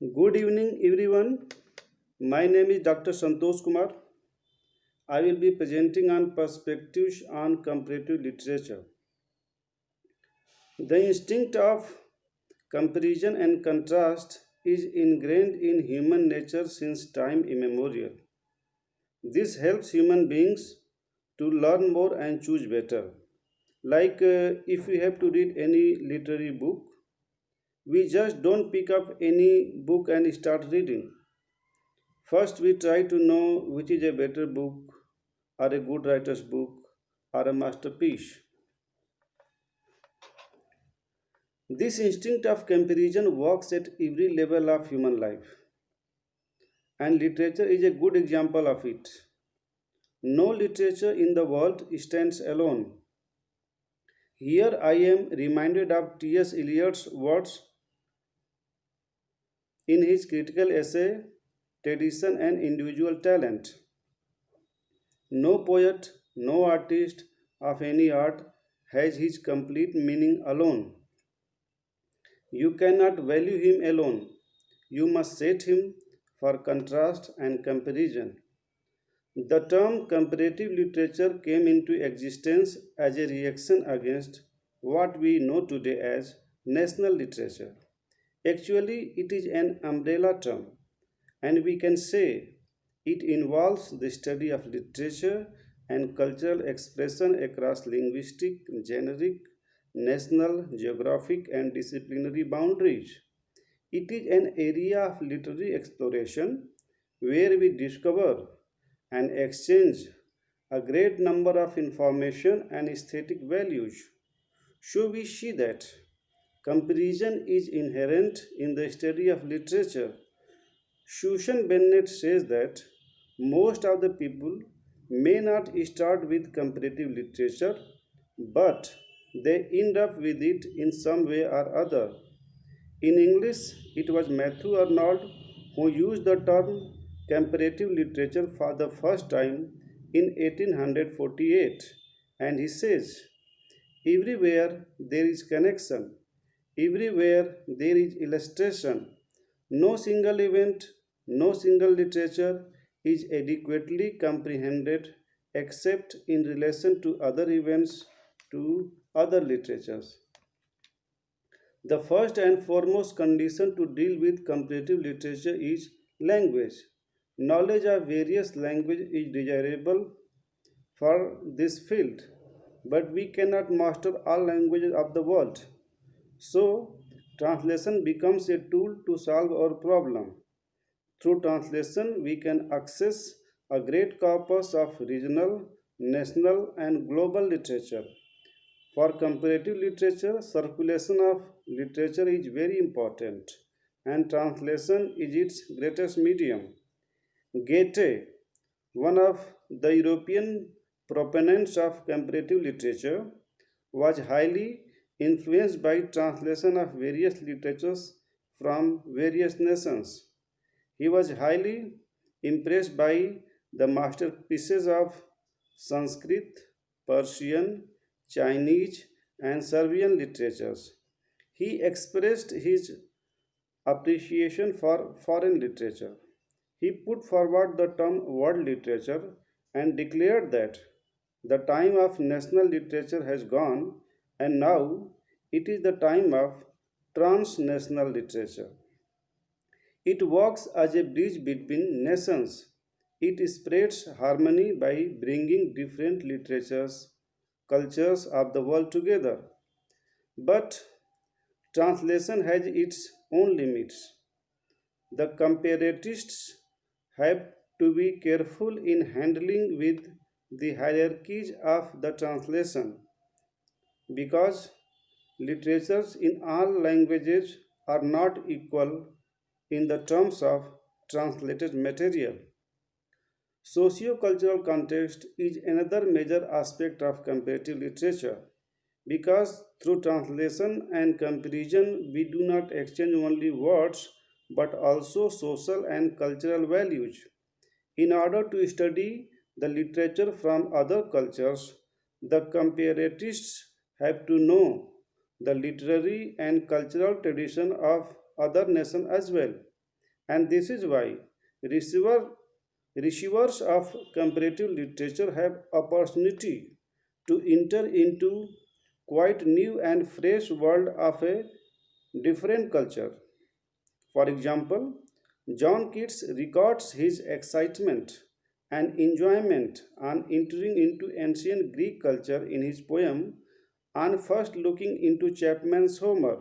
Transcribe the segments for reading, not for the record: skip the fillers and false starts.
Good evening, everyone. My name is Dr. Santosh Kumar. I will be presenting on perspectives on comparative literature. The instinct of comparison and contrast is ingrained in human nature since time immemorial. This helps human beings to learn more and choose better. If we have to read any literary book, we just don't pick up any book and start reading. First, we try to know which is a better book, or a good writer's book, or a masterpiece. This instinct of comparison works at every level of human life, and literature is a good example of it. No literature in the world stands alone. Here I am reminded of T.S. Eliot's words in his critical essay, Tradition and Individual Talent. No poet, no artist of any art has his complete meaning alone. You cannot value him alone. You must set him for contrast and comparison. The term comparative literature came into existence as a reaction against what we know today as national literature. Actually, it is an umbrella term, and we can say it involves the study of literature and cultural expression across linguistic, generic, national, geographic, and disciplinary boundaries. It is an area of literary exploration where we discover and exchange a great number of information and aesthetic values. So we see that comparison is inherent in the study of literature. Susan Bennett says that most of the people may not start with comparative literature, but they end up with it in some way or other. In English, it was Matthew Arnold who used the term comparative literature for the first time in 1848, and he says, everywhere there is connection, everywhere there is illustration. No single event, no single literature is adequately comprehended except in relation to other events, to other literatures. The first and foremost condition to deal with comparative literature is language. Knowledge of various languages is desirable for this field, but we cannot master all languages of the world. So, translation becomes a tool to solve our problem. Through translation, we can access a great corpus of regional, national, and global literature. For comparative literature, circulation of literature is very important, and translation is its greatest medium. Goethe, one of the European proponents of comparative literature, was highly influenced by translation of various literatures from various nations. He was highly impressed by the masterpieces of Sanskrit, Persian, Chinese, and Serbian literatures. He expressed his appreciation for foreign literature. He put forward the term world literature and declared that the time of national literature has gone and now it is the time of transnational literature. It works as a bridge between nations. It spreads harmony by bringing different literatures, cultures of the world together. But translation has its own limits. The comparatists have to be careful in handling with the hierarchies of the translation because literatures in all languages are not equal in the terms of translated material. Sociocultural context is another major aspect of comparative literature because through translation and comparison we do not exchange only words but also social and cultural values. In order to study the literature from other cultures, the comparatists have to know the literary and cultural tradition of other nations as well. And this is why receiver, receivers of comparative literature have opportunity to enter into quite new and fresh world of a different culture. For example, John Keats records his excitement and enjoyment on entering into ancient Greek culture in his poem On First Looking into Chapman's Homer.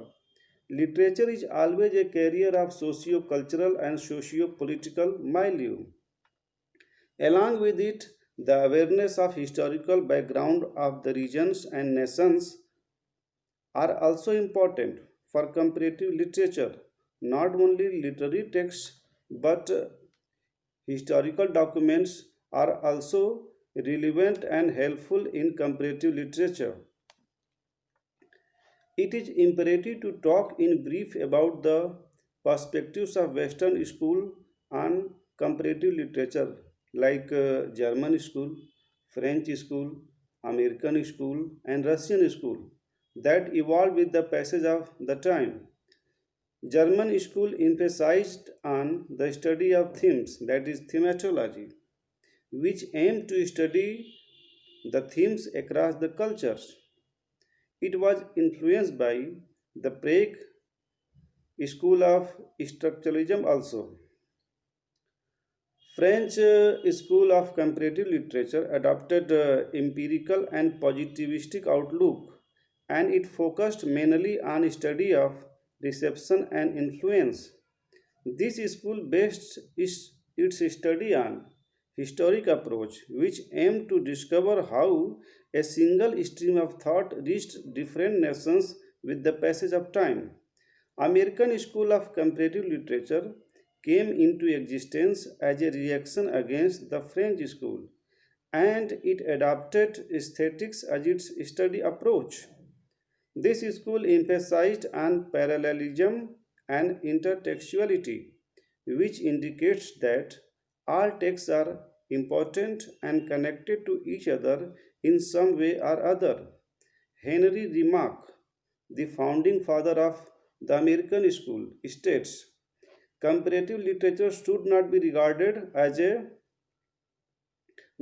Literature is always a carrier of socio-cultural and socio-political milieu. Along with it, the awareness of historical background of the regions and nations are also important for comparative literature. Not only literary texts but historical documents are also relevant and helpful in comparative literature. It is imperative to talk in brief about the perspectives of Western school on comparative literature like German school, French school, American school, and Russian school that evolved with the passage of the time. German school emphasized on the study of themes, that is thematology, which aimed to study the themes across the cultures. It was influenced by the Prague school of structuralism also. French school of comparative literature adopted empirical and positivistic outlook, and it focused mainly on study of reception and influence. This school based its study on historic approach, which aimed to discover how a single stream of thought reached different nations with the passage of time. American School of Comparative Literature came into existence as a reaction against the French school, and it adopted aesthetics as its study approach. This school emphasized on parallelism and intertextuality, which indicates that all texts are important and connected to each other in some way or other. Henry Remarque, the founding father of the American school, states comparative literature should not be regarded as a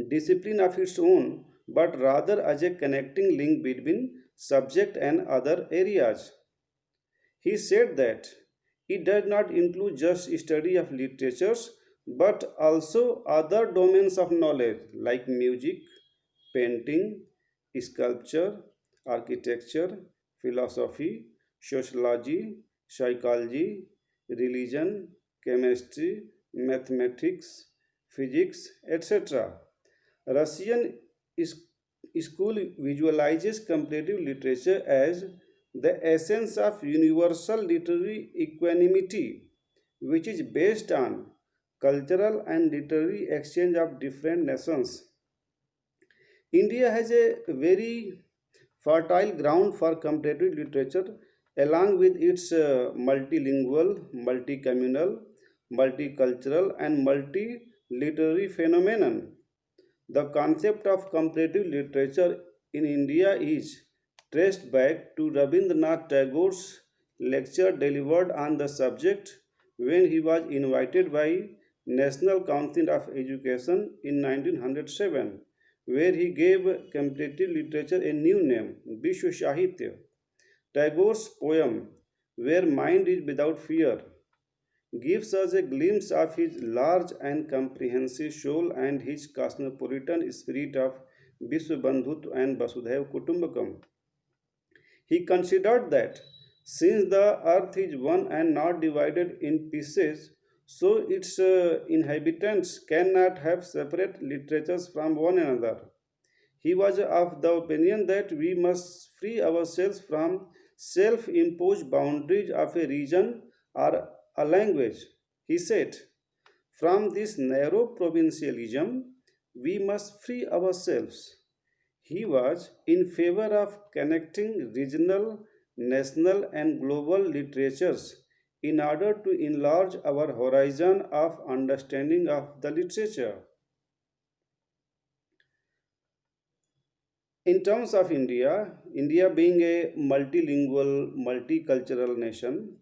discipline of its own, but rather as a connecting link between subject and other areas. He said that it does not include just study of literatures, but also other domains of knowledge like music, painting, sculpture, architecture, philosophy, sociology, psychology, religion, chemistry, mathematics, physics, etc. Russian school visualizes comparative literature as the essence of universal literary equanimity, which is based on cultural and literary exchange of different nations. India has a very fertile ground for comparative literature along with its multilingual, multi-communal, multicultural and multi-literary phenomenon. The concept of comparative literature in India is traced back to Rabindranath Tagore's lecture delivered on the subject when he was invited by National Council of Education in 1907, where he gave comparative literature a new name, Vishwa Sahitya. Tagore's poem, Where Mind is Without Fear, gives us a glimpse of his large and comprehensive soul and his cosmopolitan spirit of Vishwabandhut and Vasudhaiv Kutumbakam. He considered that since the earth is one and not divided in pieces, so its inhabitants cannot have separate literatures from one another. He was of the opinion that we must free ourselves from self imposed boundaries of a region or a language. He said, from this narrow provincialism, we must free ourselves. He was in favor of connecting regional, national, and global literatures in order to enlarge our horizon of understanding of the literature. In terms of India, India being a multilingual, multicultural nation,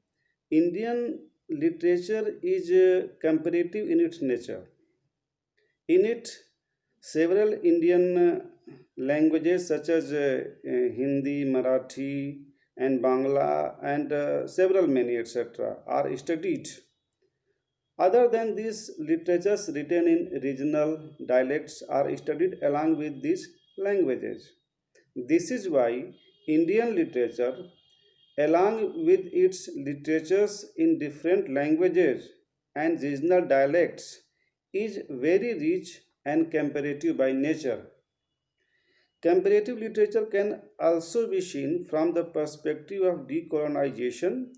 Indian literature is comparative in its nature. In it, several Indian languages such as Hindi, Marathi, and Bangla, and several many, etc., are studied. Other than these, literatures written in regional dialects are studied along with these languages. This is why Indian literature, along with its literatures in different languages and regional dialects, is very rich and comparative by nature. Comparative literature can also be seen from the perspective of decolonization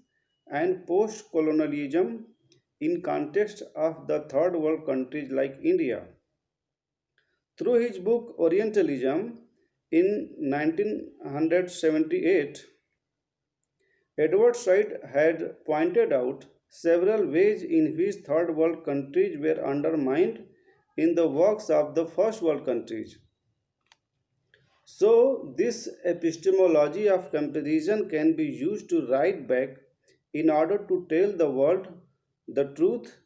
and post-colonialism in context of the third world countries like India. Through his book Orientalism in 1978, Edward Said had pointed out several ways in which third world countries were undermined in the works of the first world countries. So, this epistemology of comparison can be used to write back in order to tell the world the truth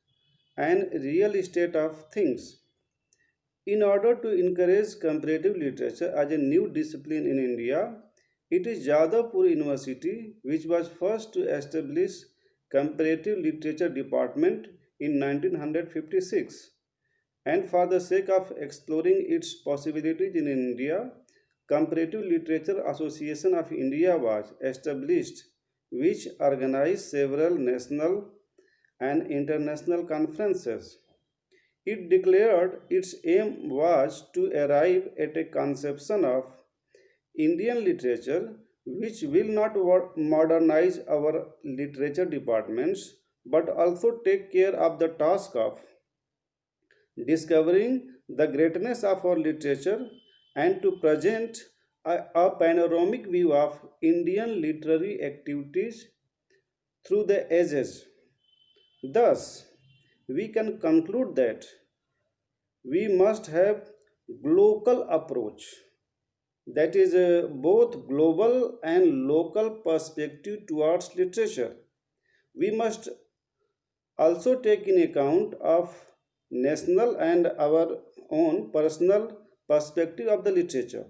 and real state of things. In order to encourage comparative literature as a new discipline in India, it is Jadavpur University which was first to establish comparative literature department in 1956. And for the sake of exploring its possibilities in India, Comparative Literature Association of India was established, which organized several national and international conferences. It declared its aim was to arrive at a conception of Indian literature which will not modernize our literature departments but also take care of the task of discovering the greatness of our literature and to present a panoramic view of Indian literary activities through the ages. Thus, we can conclude that we must have global approach, that is both global and local perspective towards literature. We must also take in account of national and our own personal perspective of the literature.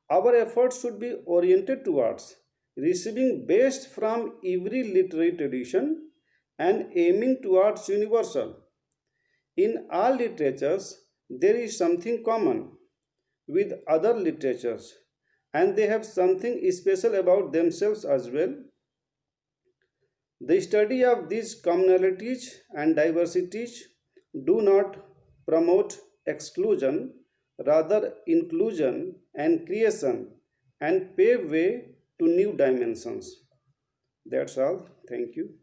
Our efforts should be oriented towards receiving best from every literary tradition and aiming towards universal. In all literatures, there is something common with other literatures, and they have something special about themselves as well. The study of these commonalities and diversities do not promote exclusion, rather inclusion and creation and pave way to new dimensions. That's all. Thank you.